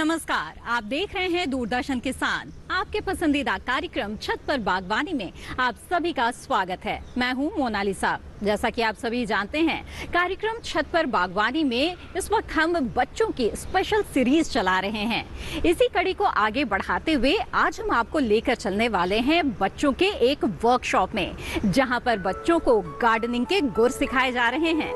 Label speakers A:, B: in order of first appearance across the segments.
A: नमस्कार, आप देख रहे हैं दूरदर्शन किसान। आपके पसंदीदा कार्यक्रम छत पर बागवानी में आप सभी का स्वागत है। मैं हूं मोनालिसा। जैसा कि आप सभी जानते हैं, कार्यक्रम छत पर बागवानी में इस वक्त हम बच्चों की स्पेशल सीरीज चला रहे हैं। इसी कड़ी को आगे बढ़ाते हुए आज हम आपको लेकर चलने वाले हैं बच्चों के एक वर्कशॉप में, जहां पर बच्चों को गार्डनिंग के गुर सिखाए जा रहे हैं।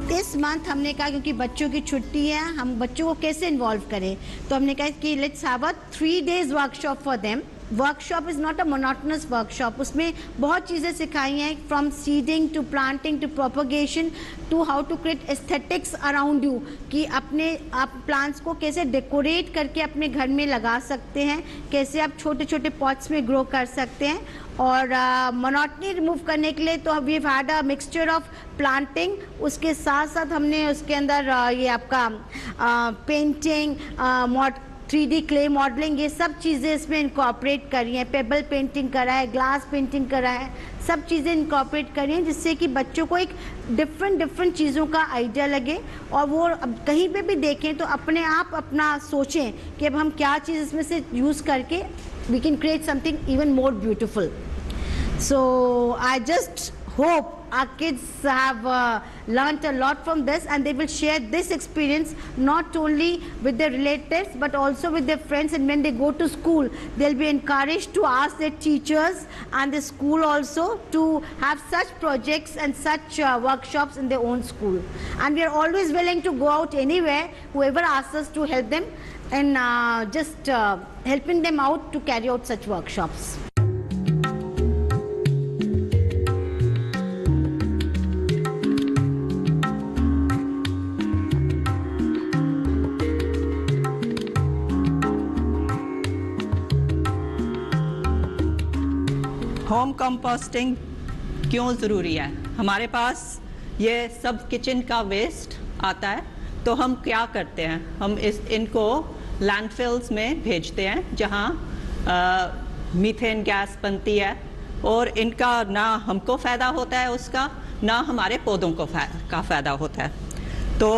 B: इस मंथ हमने कहा क्योंकि बच्चों की छुट्टी है, हम बच्चों को कैसे इन्वॉल्व करें, तो हमने कहा कि let's have a 3 days workshop for them. Workshop is not a monotonous workshop, उसमें बहुत चीज़ें सिखाई हैं, from seeding to planting to propagation to how to create aesthetics around you, कि अपने आप प्लांट्स को कैसे डेकोरेट करके अपने घर में लगा सकते हैं, कैसे आप छोटे छोटे पॉट्स में ग्रो कर सकते हैं। और मोनोटनी रिमूव करने के लिए तो we have had a mixture of planting, उसके साथ साथ हमने उसके अंदर ये आपका पेंटिंग, 3D क्ले मॉडलिंग, ये सब चीज़ें इसमें इनकॉर्पोरेट करी हैं। पेबल पेंटिंग करा है, ग्लास पेंटिंग करा है, सब चीज़ें इनकॉर्पोरेट करी हैं, जिससे कि बच्चों को एक डिफरेंट चीज़ों का आइडिया लगे और वो अब कहीं पे भी देखें तो अपने आप अपना सोचें कि अब हम क्या चीज़ इसमें से यूज़ करके we can create something even more beautiful. So I just hope our kids have learnt a lot from this, and they will share this experience not only with their relatives but also with their friends, and when they go to school they'll be encouraged to ask their teachers and the school also to have such projects and such workshops in their own school. And we are always willing to go out anywhere, whoever asks us to help them, and just helping them out to carry out such workshops.
C: Home composting क्यों ज़रूरी है? हमारे पास ये सब kitchen का waste आता है, तो हम क्या करते हैं, हम इनको लैंडफिल्स में भेजते हैं, जहाँ मीथेन गैस बनती है, और इनका ना हमको फ़ायदा होता है उसका, ना हमारे पौधों को का फ़ायदा होता है। तो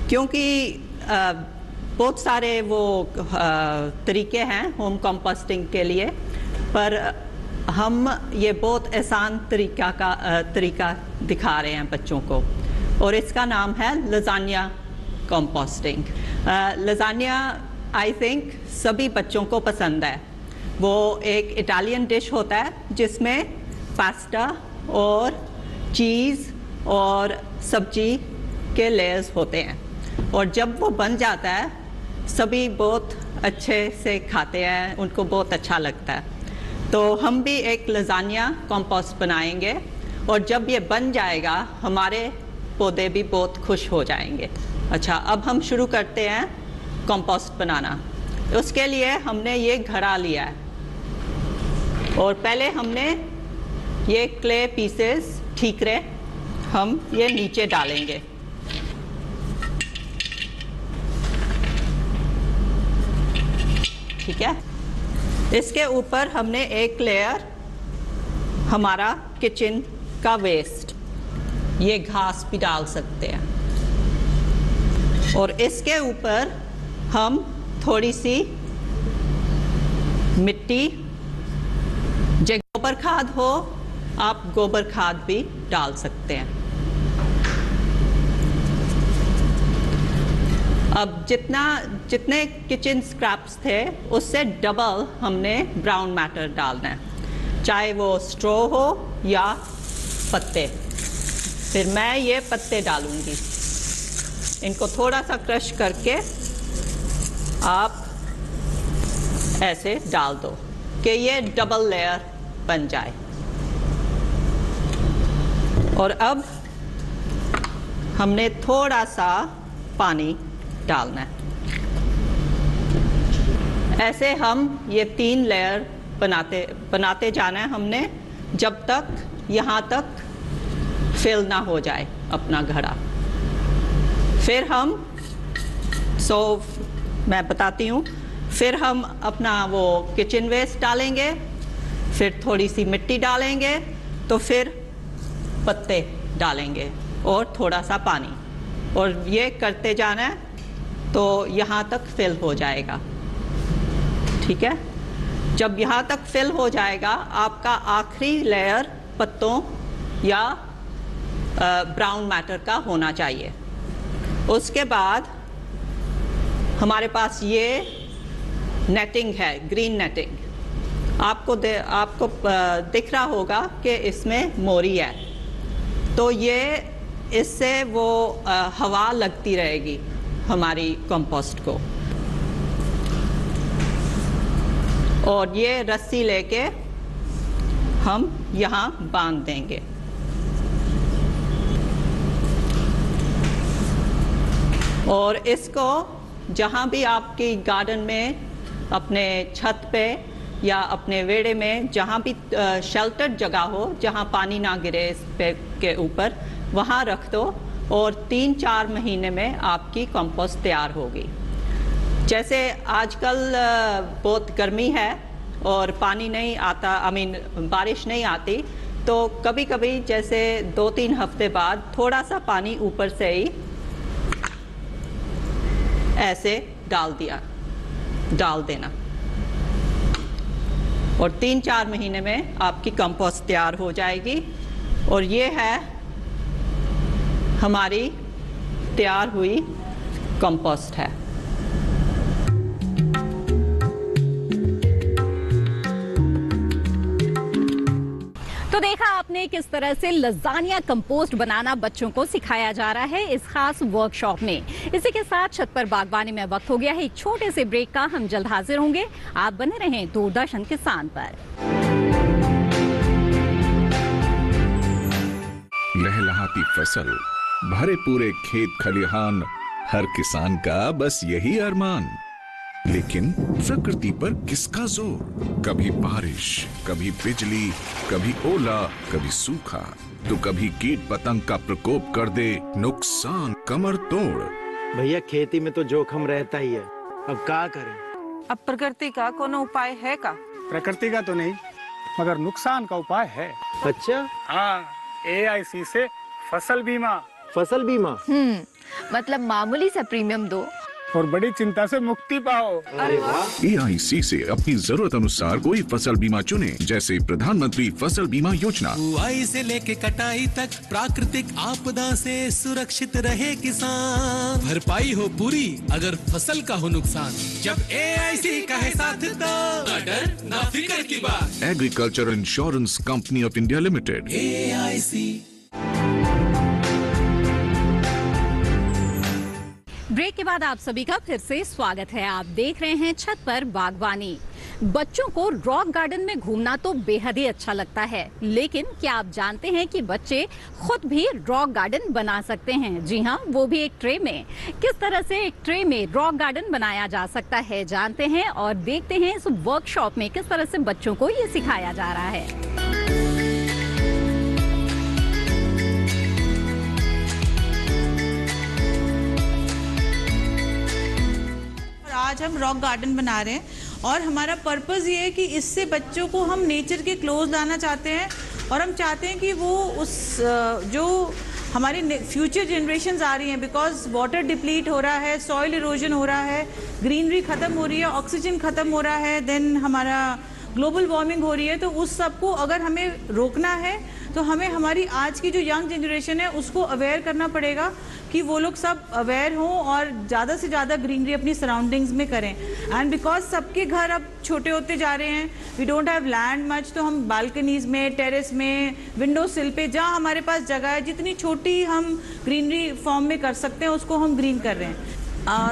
C: क्योंकि बहुत सारे वो तरीके हैं होम कंपोस्टिंग के लिए, पर हम ये बहुत आसान तरीका दिखा रहे हैं बच्चों को, और इसका नाम है lasagne composting. Lasagne I think सभी बच्चों को पसंद है। वो एक इटालियन डिश होता है जिसमें पास्ता और चीज़ और सब्जी के लेयर्स होते हैं, और जब वो बन जाता है सभी बहुत अच्छे से खाते हैं, उनको बहुत अच्छा लगता है। तो हम भी एक लजानिया कंपोस्ट बनाएंगे, और जब ये बन जाएगा हमारे पौधे भी बहुत खुश हो जाएंगे। अच्छा, अब हम शुरू करते हैं कंपोस्ट बनाना। उसके लिए हमने ये घड़ा लिया है, और पहले हमने ये क्ले पीसेस ठीकरे हम ये नीचे डालेंगे। ठीक है, इसके ऊपर हमने एक लेयर हमारा किचन का वेस्ट, ये घास भी डाल सकते हैं, और इसके ऊपर हम थोड़ी सी मिट्टी, जो गोबर खाद हो आप गोबर खाद भी डाल सकते हैं। अब जितने किचन स्क्रैप्स थे उससे डबल हमने ब्राउन मैटर डालना है, चाहे वो स्ट्रॉ हो या पत्ते। फिर मैं ये पत्ते डालूंगी, इनको थोड़ा सा क्रश करके आप ऐसे डाल दो कि ये डबल लेयर बन जाए। और अब हमने थोड़ा सा पानी डालना है। ऐसे हम ये 3 लेयर बनाते जाना है हमने, जब तक यहाँ तक फिल ना हो जाए अपना घड़ा। फिर हम मैं बताती हूँ, फिर हम अपना वो किचन वेस्ट डालेंगे, फिर थोड़ी सी मिट्टी डालेंगे, तो फिर पत्ते डालेंगे और थोड़ा सा पानी, और ये करते जाना है तो यहाँ तक फिल हो जाएगा। ठीक है, जब यहाँ तक फिल हो जाएगा, आपका आखिरी लेयर पत्तों या ब्राउन मैटर का होना चाहिए। उसके बाद हमारे पास ये नेटिंग है, ग्रीन नेटिंग। आपको दिख रहा होगा कि इसमें मोरी है, तो ये इससे वो हवा लगती रहेगी हमारी कंपोस्ट को। और ये रस्सी लेके हम यहाँ बांध देंगे। और इसको जहाँ भी आपकी गार्डन में, अपने छत पे या अपने वेड़े में, जहाँ भी शेल्टर्ड जगह हो, जहाँ पानी ना गिरे इस पे के ऊपर, वहाँ रख दो और 3-4 महीने में आपकी कंपोस्ट तैयार होगी। जैसे आजकल बहुत गर्मी है और पानी नहीं आता, बारिश नहीं आती, तो कभी कभी जैसे 2-3 हफ्ते बाद थोड़ा सा पानी ऊपर से ही ऐसे डाल देना, और 3-4 महीने में आपकी कंपोस्ट तैयार हो जाएगी। और ये है हमारी तैयार हुई कंपोस्ट है।
A: तो देखा आपने किस तरह से लजानिया कंपोस्ट बनाना बच्चों को सिखाया जा रहा है इस खास वर्कशॉप में। इसी के साथ छत पर बागवानी में वक्त हो गया है एक छोटे से ब्रेक का। हम जल्द हाजिर होंगे। आप बने रहें दूरदर्शन किसान पर।
D: लहलहाती फसल, भरे पूरे खेत खलिहान, हर किसान का बस यही अरमान। लेकिन प्रकृति पर किसका जोर? कभी बारिश, कभी बिजली, कभी ओला, कभी सूखा, तो कभी कीट पतंग का प्रकोप कर दे नुकसान कमर तोड़।
E: भैया खेती में तो जोखम रहता ही है, अब क्या करें?
F: अब प्रकृति का कोनो उपाय है का?
G: प्रकृति का तो नहीं, मगर नुकसान का उपाय है।
E: अच्छा,
G: हाँ, AIC से फसल बीमा।
E: फसल बीमा?
F: मतलब मामूली सा प्रीमियम दो
G: और बड़ी चिंता से मुक्ति पाओ।
F: अरे वाह।
D: AIC से अपनी जरूरत अनुसार कोई फसल बीमा चुने, जैसे प्रधानमंत्री फसल बीमा योजना।
H: बुआई से लेके कटाई तक प्राकृतिक आपदा से सुरक्षित रहे किसान। भरपाई हो पूरी अगर फसल का हो नुकसान, जब AIC का है साथ तो ना डर ना फिक्र की बात।
D: Agriculture insurance company of India limited.
H: AIC।
A: Break के बाद आप सभी का फिर से स्वागत है। आप देख रहे हैं छत पर बागवानी। बच्चों को रॉक गार्डन में घूमना तो बेहद ही अच्छा लगता है, लेकिन क्या आप जानते हैं कि बच्चे खुद भी रॉक गार्डन बना सकते हैं? जी हाँ, वो भी एक ट्रे में। किस तरह से एक ट्रे में रॉक गार्डन बनाया जा सकता है, जानते हैं और देखते हैं इस वर्कशॉप में किस तरह से बच्चों को ये सिखाया जा रहा है।
I: आज हम रॉक गार्डन बना रहे हैं और हमारा पर्पस ये है कि इससे बच्चों को हम नेचर के क्लोज लाना चाहते हैं, और हम चाहते हैं कि वो उस जो हमारी फ्यूचर जनरेशंस आ रही हैं, बिकॉज वाटर डिप्लीट हो रहा है, सॉइल इरोजन हो रहा है, ग्रीनरी ख़त्म हो रही है, ऑक्सीजन ख़त्म हो रहा है, देन हमारा ग्लोबल वार्मिंग हो रही है। तो उस सब को अगर हमें रोकना है तो हमें हमारी आज की जो यंग जनरेशन है उसको अवेयर करना पड़ेगा कि वो लोग सब अवेयर हों और ज़्यादा से ज़्यादा ग्रीनरी अपनी सराउंडिंग्स में करें। एंड बिकॉज सबके घर अब छोटे होते जा रहे हैं, we don't have land much, तो हम बालकनीज में, टेरेस में, विंडो सिल पे, जहाँ हमारे पास जगह है, जितनी छोटी हम ग्रीनरी फॉर्म में कर सकते हैं उसको हम ग्रीन कर रहे हैं।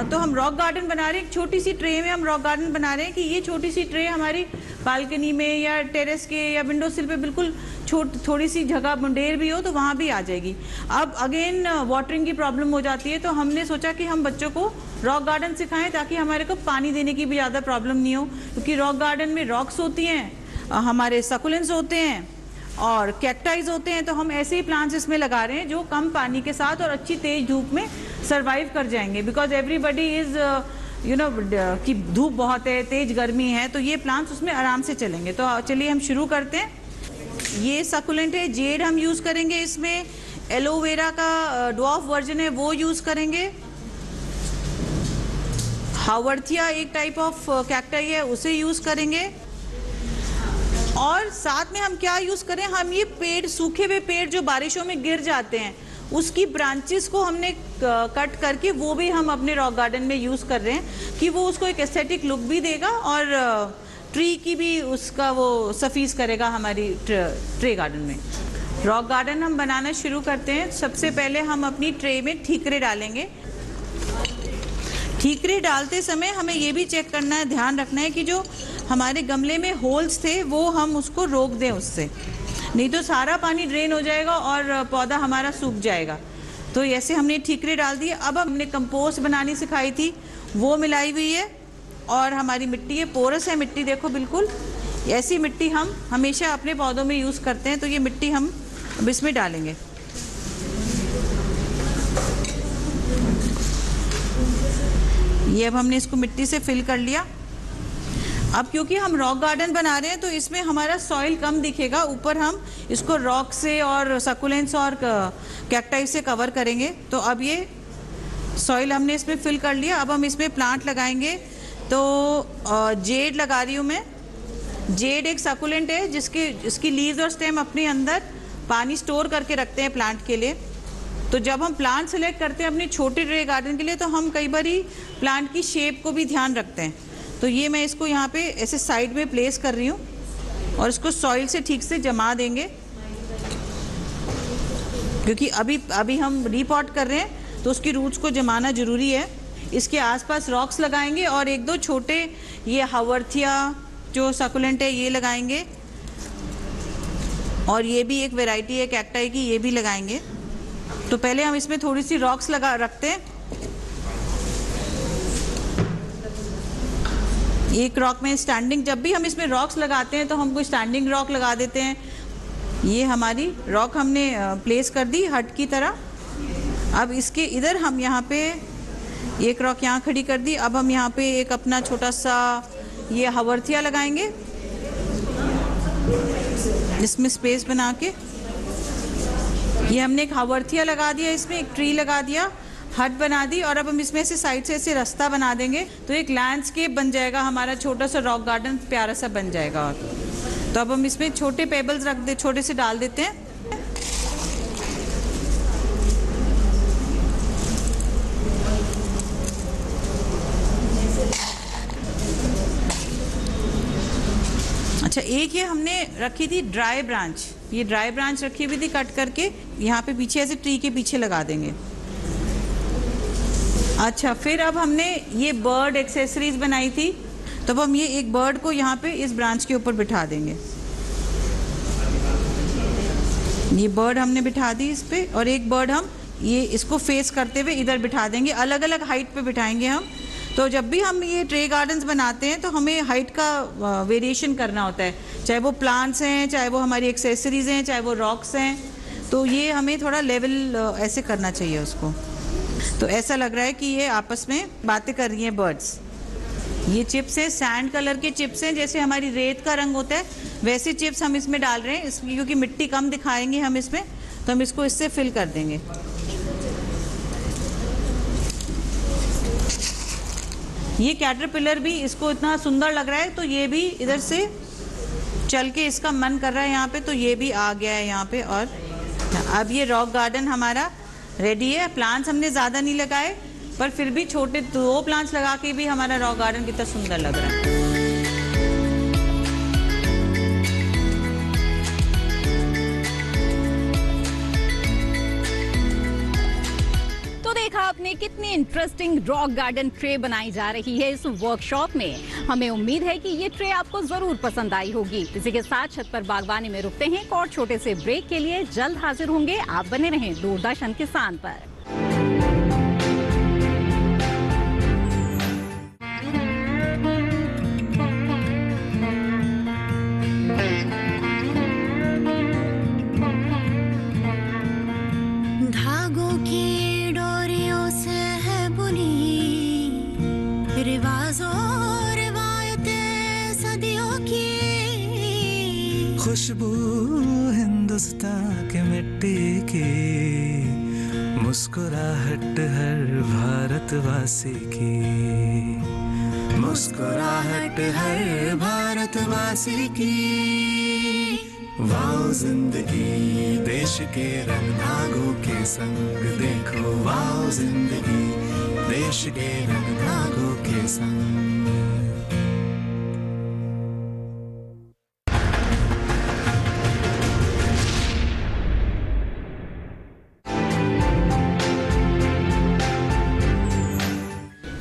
I: तो हम रॉक गार्डन बना रहे हैं, एक छोटी सी ट्रे में हम रॉक गार्डन बना रहे हैं कि ये छोटी सी ट्रे हमारी बालकनी में या टेरेस के या विंडो सिल पे बिल्कुल थोड़ी सी जगह मुंडेर भी हो तो वहाँ भी आ जाएगी। अब अगेन वाटरिंग की प्रॉब्लम हो जाती है, तो हमने सोचा कि हम बच्चों को रॉक गार्डन सिखाएं ताकि हमारे को पानी देने की भी ज़्यादा प्रॉब्लम नहीं हो, क्योंकि रॉक गार्डन में रॉक्स होती हैं, हमारे सकुलेंट्स होते हैं और कैक्टाइज होते हैं। तो हम ऐसे ही प्लांट्स इसमें लगा रहे हैं जो कम पानी के साथ और अच्छी तेज धूप में सरवाइव कर जाएंगे, because everybody is you know कि धूप बहुत है, तेज गर्मी है, तो ये प्लांट्स उसमें आराम से चलेंगे। तो चलिए हम शुरू करते हैं। ये सकुलेंट है, जेड हम यूज़ करेंगे इसमें, एलोवेरा का ड्वार्फ वर्जन है वो यूज़ करेंगे, हावर्थिया एक टाइप ऑफ कैक्टाई है उसे यूज़ करेंगे, और साथ में हम क्या यूज़ करें, हम ये पेड़, सूखे हुए पेड़ जो बारिशों में गिर जाते हैं उसकी ब्रांचेस को हमने कट करके वो भी हम अपने रॉक गार्डन में यूज़ कर रहे हैं कि वो उसको एक एस्थेटिक लुक भी देगा और ट्री की भी उसका वो सफीज़ करेगा हमारी ट्रे गार्डन में। रॉक गार्डन हम बनाना शुरू करते हैं। सबसे पहले हम अपनी ट्रे में ठीकरे डालेंगे। ठीकरे डालते समय हमें ये भी चेक करना है, ध्यान रखना है कि जो हमारे गमले में होल्स थे वो हम उसको रोक दें उससे, नहीं तो सारा पानी ड्रेन हो जाएगा और पौधा हमारा सूख जाएगा। तो ऐसे हमने ठीकरे डाल दिए। अब हमने कंपोस्ट बनानी सिखाई थी वो मिलाई हुई है, और हमारी मिट्टी है, पोरस है मिट्टी, देखो बिल्कुल ऐसी मिट्टी हम हमेशा अपने पौधों में यूज़ करते हैं। तो ये मिट्टी हम अब इसमें डालेंगे। ये अब हमने इसको मिट्टी से फिल कर लिया। अब क्योंकि हम रॉक गार्डन बना रहे हैं तो इसमें हमारा सॉइल कम दिखेगा, ऊपर हम इसको रॉक से और सकुलेंट्स और कैक्टाई से कवर करेंगे। तो अब ये सॉइल हमने इसमें फिल कर लिया। अब हम इसमें प्लांट लगाएंगे। तो जेड लगा रही हूँ मैं। जेड एक सकुलेंट है जिसकी लीव्स और स्टेम अपने अंदर पानी स्टोर करके रखते हैं प्लांट के लिए। तो जब हम प्लांट सेलेक्ट करते हैं अपने छोटे ट्रे गार्डन के लिए तो हम कई बार प्लांट की शेप को भी ध्यान रखते हैं। तो ये मैं इसको यहाँ पे ऐसे साइड में प्लेस कर रही हूँ और इसको सॉइल से ठीक से जमा देंगे, क्योंकि अभी हम रीपॉट कर रहे हैं तो उसकी रूट्स को जमाना ज़रूरी है। इसके आसपास रॉक्स लगाएंगे और एक दो छोटे ये हावर्थिया जो सकुलेंट है ये लगाएंगे, और ये भी एक वैरायटी है कैक्टाई की, ये भी लगाएंगे। तो पहले हम इसमें थोड़ी सी रॉक्स लगा रखते हैं। एक रॉक में स्टैंडिंग, जब भी हम इसमें रॉक्स लगाते हैं तो हम कोई स्टैंडिंग रॉक लगा देते हैं। ये हमारी रॉक हमने प्लेस कर दी हट की तरह। अब इसके इधर हम यहाँ पे एक रॉक यहाँ खड़ी कर दी। अब हम यहाँ पे एक अपना छोटा सा ये हावर्थिया लगाएंगे, इसमें स्पेस बना के। ये हमने एक हावर्थिया लगा दिया, इसमें एक ट्री लगा दिया, हट बना दी, और अब हम इसमें से साइड से ऐसे रास्ता बना देंगे तो एक लैंडस्केप बन जाएगा हमारा, छोटा सा रॉक गार्डन प्यारा सा बन जाएगा। और तो अब हम इसमें छोटे पेबल्स छोटे से डाल देते हैं। अच्छा, एक ये हमने रखी थी ड्राई ब्रांच, ये ड्राई ब्रांच रखी हुई थी कट करके, यहाँ पे पीछे ऐसे ट्री के पीछे लगा देंगे। अच्छा, फिर अब हमने ये बर्ड एक्सेसरीज बनाई थी, तब हम ये एक बर्ड को यहाँ पे इस ब्रांच के ऊपर बिठा देंगे। ये बर्ड हमने बिठा दी इस पे, और एक बर्ड हम ये इसको फेस करते हुए इधर बिठा देंगे। अलग अलग हाइट पे बिठाएंगे हम। तो जब भी हम ये ट्रे गार्डन्स बनाते हैं तो हमें हाइट का वेरिएशन करना होता है, चाहे वो प्लांट्स हैं, चाहे वो हमारी एक्सेसरीज हैं, चाहे वो रॉक्स हैं। तो ये हमें थोड़ा लेवल ऐसे करना चाहिए उसको। तो ऐसा लग रहा है कि ये आपस में बातें कर रही हैं बर्ड्स। ये चिप्स हैं, सैंड कलर के चिप्स हैं, जैसे हमारी रेत का रंग होता है वैसे चिप्स हम इसमें डाल रहे हैं। इसमें क्योंकि मिट्टी कम दिखाएंगे हम इसमें, तो हम इसको इससे फिल कर देंगे। ये कैटरपिलर भी इसको इतना सुंदर लग रहा है, तो ये भी इधर से चल के इसका मन कर रहा है यहाँ पे, तो ये भी आ गया है यहाँ पे। और अब ये रॉक गार्डन हमारा रेडी है। प्लांट्स हमने ज़्यादा नहीं लगाए, पर फिर भी छोटे 2 प्लांट्स लगा के भी हमारा रॉक गार्डन कितना सुंदर लग रहा है।
A: देखा आपने कितनी इंटरेस्टिंग रॉक गार्डन ट्रे बनाई जा रही है इस वर्कशॉप में। हमें उम्मीद है कि ये ट्रे आपको जरूर पसंद आई होगी। इसी के साथ छत पर बागवानी में रुकते हैं एक और छोटे से ब्रेक के लिए। जल्द हाजिर होंगे, आप बने रहें दूरदर्शन किसान पर।
J: धागों की डोरियों से खुशबू हिंदुस्तान के मिट्टी की, मुस्कुराहट हर भारतवासी की, मुस्कुराहट हर भारतवासी की। वाओ जिंदगी देश के रंग धागों के संग देखो, वाओ जिंदगी देश के रंग धागों के संग।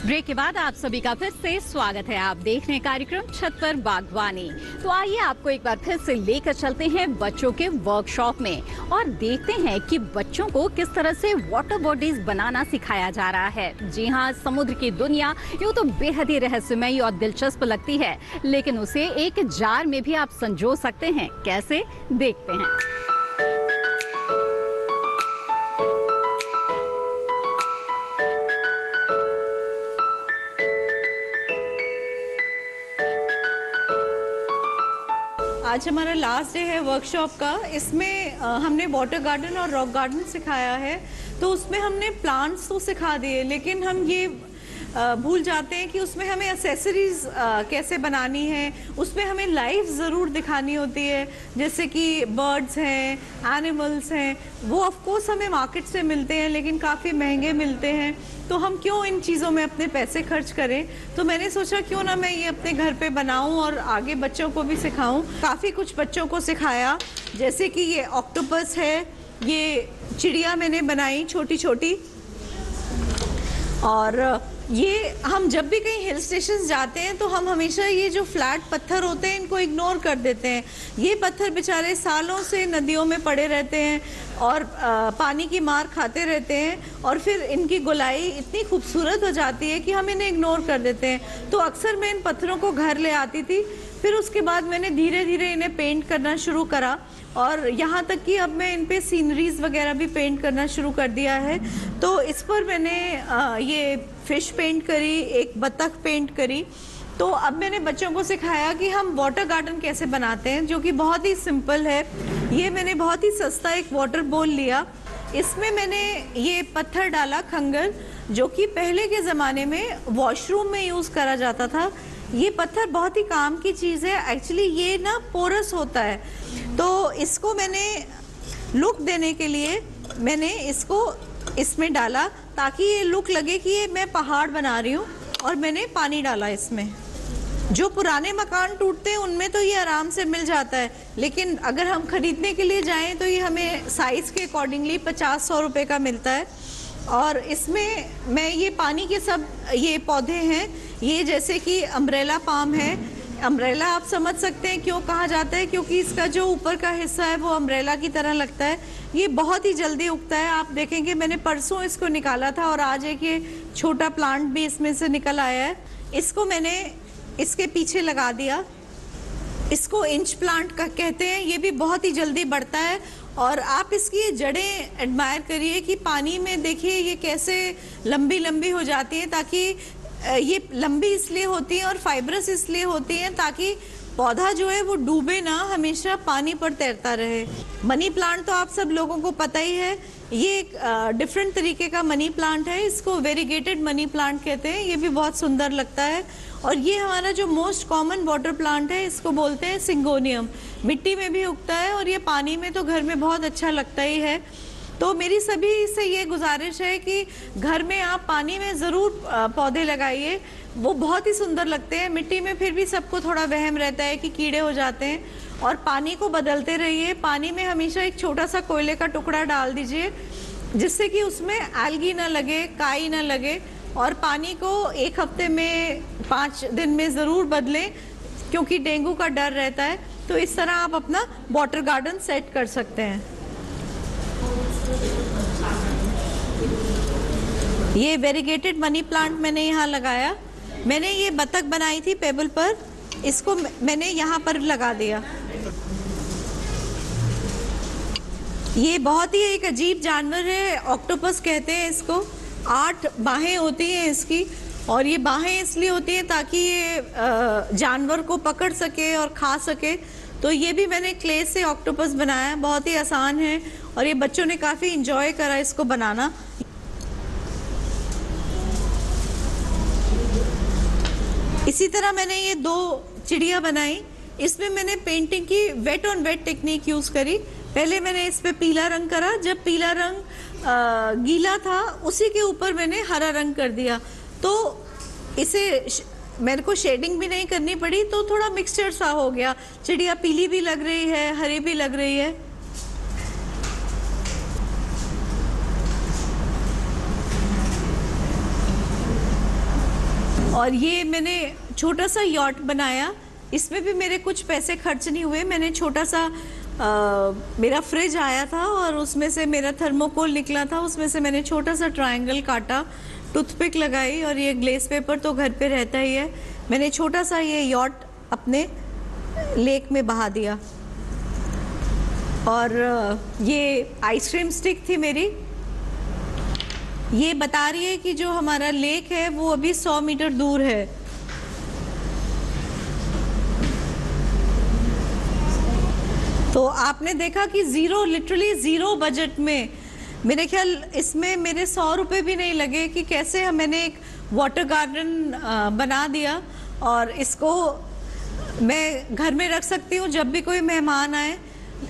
A: ब्रेक के बाद आप सभी का फिर से स्वागत है। आप देख रहे हैं कार्यक्रम छत पर बागवानी। तो आइए आपको एक बार फिर से लेकर चलते हैं बच्चों के वर्कशॉप में और देखते हैं कि बच्चों को किस तरह से वाटर बॉडीज बनाना सिखाया जा रहा है। जी हाँ, समुद्र की दुनिया यूँ तो बेहद ही रहस्यमयी और दिलचस्प लगती है, लेकिन उसे एक जार में भी आप संजो सकते हैं। कैसे, देखते हैं।
I: आज हमारा लास्ट डे है वर्कशॉप का। इसमें हमने वाटर गार्डन और रॉक गार्डन सिखाया है। तो उसमें हमने प्लांट्स तो सिखा दिए, लेकिन हम ये भूल जाते हैं कि उसमें हमें एक्सेसरीज कैसे बनानी है, उसमें हमें लाइफ ज़रूर दिखानी होती है। जैसे कि बर्ड्स हैं, एनिमल्स हैं, वो ऑफ कोर्स हमें मार्केट से मिलते हैं लेकिन काफ़ी महंगे मिलते हैं। तो हम क्यों इन चीज़ों में अपने पैसे खर्च करें। तो मैंने सोचा क्यों ना मैं ये अपने घर पे बनाऊं और आगे बच्चों को भी सिखाऊं। काफ़ी कुछ बच्चों को सिखाया, जैसे कि ये ऑक्टोपस है, ये चिड़िया मैंने बनाई छोटी छोटी। और ये हम जब भी कहीं हिल स्टेशन जाते हैं तो हम हमेशा ये जो फ्लैट पत्थर होते हैं इनको इग्नोर कर देते हैं। ये पत्थर बेचारे सालों से नदियों में पड़े रहते हैं और पानी की मार खाते रहते हैं और फिर इनकी गोलाई इतनी खूबसूरत हो जाती है कि हम इन्हें इग्नोर कर देते हैं। तो अक्सर मैं इन पत्थरों को घर ले आती थी, फिर उसके बाद मैंने धीरे धीरे इन्हें पेंट करना शुरू करा और यहाँ तक कि अब मैं इन पे सीनरीज वगैरह भी पेंट करना शुरू कर दिया है। तो इस पर मैंने ये फिश पेंट करी, एक बतख पेंट करी। तो अब मैंने बच्चों को सिखाया कि हम वाटर गार्डन कैसे बनाते हैं, जो कि बहुत ही सिंपल है। ये मैंने बहुत ही सस्ता एक वाटर बोल लिया, इसमें मैंने ये पत्थर डाला, खंगर, जो कि पहले के ज़माने में वॉशरूम में यूज़ करा जाता था। ये पत्थर बहुत ही काम की चीज़ है। एक्चुअली ये ना पोरस होता है, तो इसको मैंने लुक देने के लिए मैंने इसको इसमें डाला ताकि ये लुक लगे कि ये मैं पहाड़ बना रही हूँ। और मैंने पानी डाला इसमें। जो पुराने मकान टूटते हैं उनमें तो ये आराम से मिल जाता है, लेकिन अगर हम खरीदने के लिए जाएं तो ये हमें साइज़ के अकॉर्डिंगली 50-100 रुपये का मिलता है। और इसमें मैं ये पानी के सब ये पौधे हैं, ये जैसे कि अम्ब्रेला पाम है। अम्ब्रेला आप समझ सकते हैं क्यों कहा जाता है, क्योंकि इसका जो ऊपर का हिस्सा है वो अम्ब्रेला की तरह लगता है। ये बहुत ही जल्दी उगता है। आप देखेंगे मैंने परसों इसको निकाला था और आज एक ये छोटा प्लांट भी इसमें से निकल आया है। इसको मैंने इसके पीछे लगा दिया। इसको इंच प्लांट का कहते हैं। ये भी बहुत ही जल्दी बढ़ता है और आप इसकी जड़ें एडमायर करिए कि पानी में देखिए ये कैसे लंबी लंबी हो जाती है। ताकि ये लंबी इसलिए होती है और फाइब्रस इसलिए होती हैं ताकि पौधा जो है वो डूबे ना, हमेशा पानी पर तैरता रहे। मनी प्लांट तो आप सब लोगों को पता ही है। ये एक डिफरेंट तरीके का मनी प्लांट है, इसको वेरीगेटेड मनी प्लांट कहते हैं। ये भी बहुत सुंदर लगता है। और ये हमारा जो मोस्ट कॉमन वाटर प्लांट है, इसको बोलते हैं सिंगोनियम। मिट्टी में भी उगता है और ये पानी में तो घर में बहुत अच्छा लगता ही है। तो मेरी सभी से ये गुजारिश है कि घर में आप पानी में ज़रूर पौधे लगाइए, वो बहुत ही सुंदर लगते हैं। मिट्टी में फिर भी सबको थोड़ा वहम रहता है कि कीड़े हो जाते हैं। और पानी को बदलते रहिए। पानी में हमेशा एक छोटा सा कोयले का टुकड़ा डाल दीजिए, जिससे कि उसमें एल्गी ना लगे, काई ना लगे। और पानी को एक हफ्ते में 5 दिन में ज़रूर बदलें, क्योंकि डेंगू का डर रहता है। तो इस तरह आप अपना वाटर गार्डन सेट कर सकते हैं। ये वेरीगेटेड मनी प्लांट मैंने यहाँ लगाया। मैंने ये बतख बनाई थी पेबल पर, इसको मैंने यहाँ पर लगा दिया। ये बहुत ही एक अजीब जानवर है, ऑक्टोपस कहते हैं इसको। 8 बाहें होती हैं इसकी, और ये बाहें इसलिए होती हैं ताकि ये जानवर को पकड़ सके और खा सके। तो ये भी मैंने क्ले से ऑक्टोपस बनाया है, बहुत ही आसान है और ये बच्चों ने काफ़ी इंजॉय करा इसको बनाना। इसी तरह मैंने ये 2 चिड़िया बनाई। इसमें मैंने पेंटिंग की wet on wet technique use करी। पहले मैंने इस पे पीला रंग करा, जब पीला रंग गीला था उसी के ऊपर मैंने हरा रंग कर दिया, तो इसे मेरे को शेडिंग भी नहीं करनी पड़ी, तो थोड़ा मिक्सचर सा हो गया। चिड़िया पीली भी लग रही है, हरी भी लग रही है। और ये मैंने छोटा सा यॉट बनाया, इसमें भी मेरे कुछ पैसे खर्च नहीं हुए। मैंने छोटा सा मेरा फ्रिज आया था और उसमें से मेरा थर्मोकोल निकला था, उसमें से मैंने छोटा सा ट्रायंगल काटा, टूथपिक लगाई और ये ग्लेस पेपर तो घर पे रहता ही है। मैंने छोटा सा ये यॉट अपने लेक में बहा दिया। और ये आइसक्रीम स्टिक थी मेरी, ये बता रही है कि जो हमारा लेक है वो अभी 100 मीटर दूर है। तो आपने देखा कि लिटरली ज़ीरो बजट में, मेरे ख्याल इसमें मेरे 100 रुपये भी नहीं लगे कि कैसे मैंने एक वाटर गार्डन बना दिया और इसको मैं घर में रख सकती हूँ जब भी कोई मेहमान आए।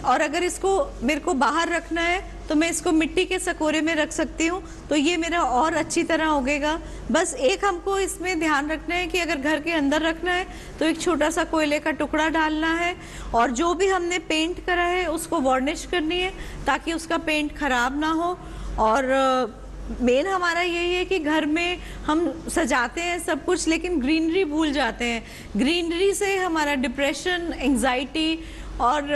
I: और अगर इसको मेरे को बाहर रखना है तो मैं इसको मिट्टी के सकोरे में रख सकती हूँ, तो ये मेरा और अच्छी तरह उगेगा। बस एक हमको इसमें ध्यान रखना है कि अगर घर के अंदर रखना है तो एक छोटा सा कोयले का टुकड़ा डालना है और जो भी हमने पेंट करा है उसको वार्निश करनी है ताकि उसका पेंट खराब ना हो। और मेन हमारा यही है कि घर में हम सजाते हैं सब कुछ लेकिन ग्रीनरी भूल जाते हैं। ग्रीनरी से हमारा डिप्रेशन, एंजाइटी और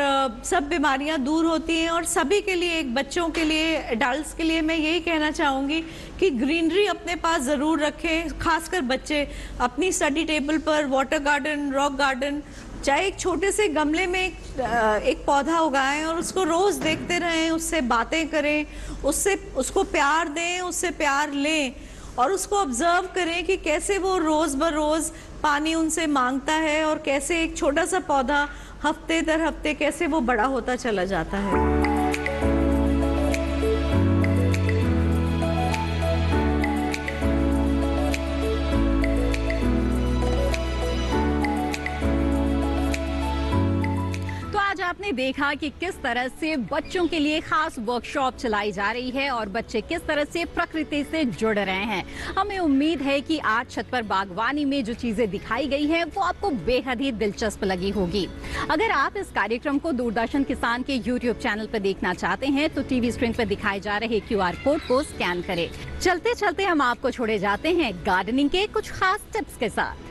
I: सब बीमारियां दूर होती हैं। और सभी के लिए, एक बच्चों के लिए, एडल्ट्स के लिए मैं यही कहना चाहूँगी कि ग्रीनरी अपने पास ज़रूर रखें, खासकर बच्चे अपनी स्टडी टेबल पर वाटर गार्डन, रॉक गार्डन, चाहे एक छोटे से गमले में एक पौधा उगाएं और उसको रोज़ देखते रहें, उससे बातें करें, उसको प्यार दें, उससे प्यार लें और उसको ऑब्जर्व करें कि कैसे वो रोज़ ब रोज़ पानी उनसे मांगता है और कैसे एक छोटा सा पौधा हफ्ते दर हफ्ते कैसे वो बड़ा होता चला जाता है।
A: आपने देखा कि किस तरह से बच्चों के लिए खास वर्कशॉप चलाई जा रही है और बच्चे किस तरह से प्रकृति से जुड़ रहे हैं। हमें उम्मीद है कि आज छत पर बागवानी में जो चीजें दिखाई गई हैं वो आपको बेहद ही दिलचस्प लगी होगी। अगर आप इस कार्यक्रम को दूरदर्शन किसान के YouTube चैनल पर देखना चाहते हैं तो टीवी स्क्रीन पर दिखाए जा रहे QR कोड को स्कैन करें। चलते चलते हम आपको छोड़े जाते हैं गार्डनिंग के कुछ खास टिप्स के साथ।